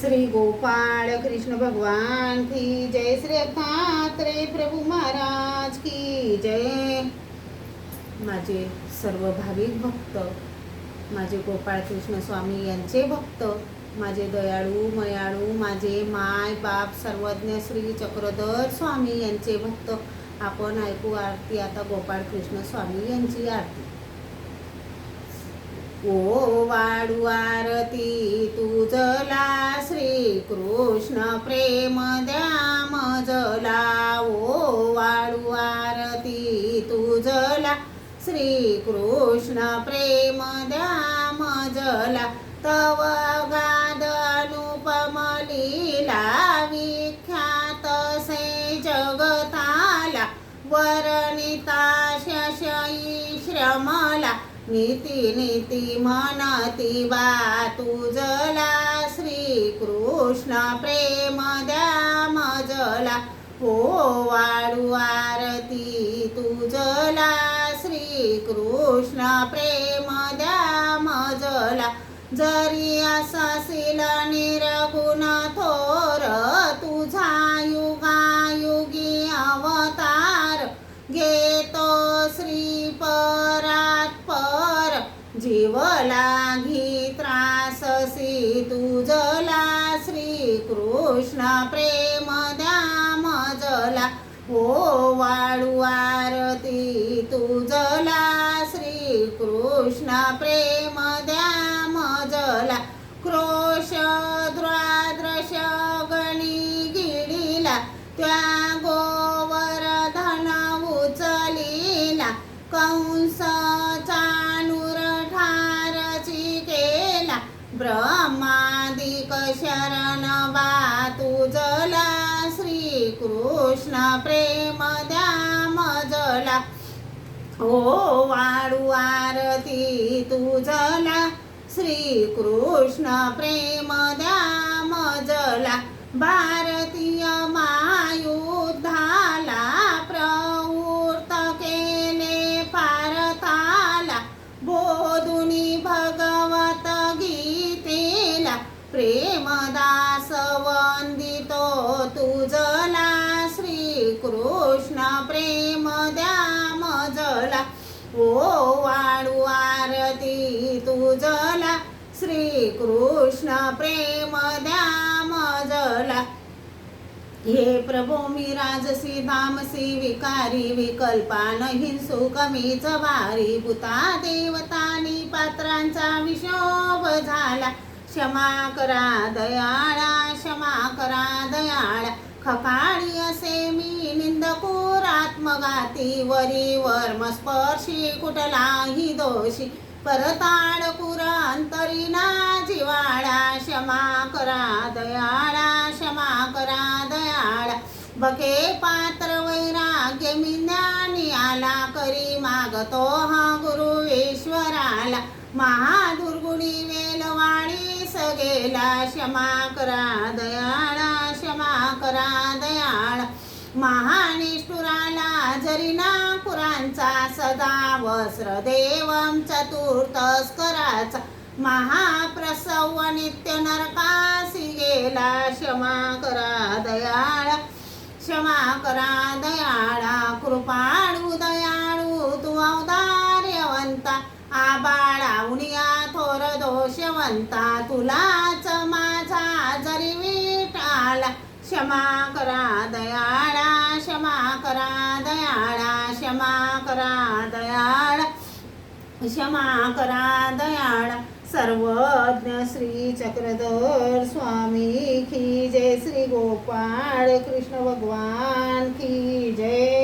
श्री गोपाळ कृष्ण भगवान की जय। श्री दत्तात्रेय प्रभू महाराज की जय। माझे सर्व भाविक भक्त, माझे गोपाळ कृष्ण स्वामी यांचे भक्त, माझे दयाळू मयाळू, माझे माय बाप सर्वज्ञ श्री चक्रधर स्वामी यांचे भक्त, आपण ऐकू आरती आता गोपाळ कृष्ण स्वामी यांची आरती। ओ वाडू आरती तुझला श्री कृष्ण प्रेम द्या मजला। ओ वाडू आरती तुझला श्री कृष्ण प्रेम द्या मजला। तव गाद अनुपम लीला विख्यात से जगताला। वर्णिता शशई श्रमला नीती नीती म्हणती बा तुझला। श्री कृष्ण प्रेम द्या मजला। हो वाडू आरती तुझला श्री कृष्ण प्रेम द्या मजला। जरी असासील निर्गुण थोर तुझा युगायुगी अवतार। घेतो श्री परात पर जीव लागी त्राससी तुझला। श्री कृष्ण प्रेम द्या मजला। हो वाडू आरती तुझला श्री कृष्ण प्रेम द्या मजला। क्रोश द्वादश गणी गिळीला त्या गोवर्धन उचलीला। कंस चाणूर ठारची केला ब्रह्मादिक शरण बा तुझला। श्री कृष्ण प्रेम द्या मजला। ओ वाडू आरती तुझला श्री कृष्ण प्रेम द्या मजला। भारतीय महायुद्धाला प्रवृत्त केले पारताला। बोधुनी भगवत गीतेला प्रेमदास वंदितो तुझला। श्री कृष्ण प्रेम द्या मजला। ओ वाडू आरती तुझला श्री कृष्ण प्रेम द्या मजला। हे प्रभो मी राजसी तामसी विकारी विकल्पान हिंसू कमीच वारी। भूता देवतानी पात्रांचा विशोभ झाला। क्षमा करा दयाळा क्षमा करा दयाळा। खकाळी असे मी निंदकूर आत्मघाती। वरी वर्मस्पर्शी कुठलाही दोषी। परताड कुर अंतरीना जिवाळा। क्षमा करा दयाळा क्षमा करा दयाळा। बके पात्र वैराग्य मी ज्ञानी आला। करी मागतो हा गुरु ईश्वराला। महादुर्गुणी वेलवाडी सगेला। क्षमा करा दयाळा क्षमा करा दयाळा। महानिष्ठुराला जरीना पुरांचा सदा वस्त्र देवम चतुर्थस्कराचा। महाप्रसव नित्य नरकासी गेला। क्षमा करा दयाळा क्षमा करा दयाळा। कृपाळू दयाळू तू औदार्यवंता। आबाळा उनिया थोर दोषवंता। तुलाच माझा जरी वीट आला। क्षमा करा दयाळा क्षमा करा दयाळा। क्षमा करा दयाळा क्षमा करा दयाळा। सर्वज्ञ श्री चक्रधर स्वामी की जय। श्री गोपाळ कृष्ण भगवान की जय।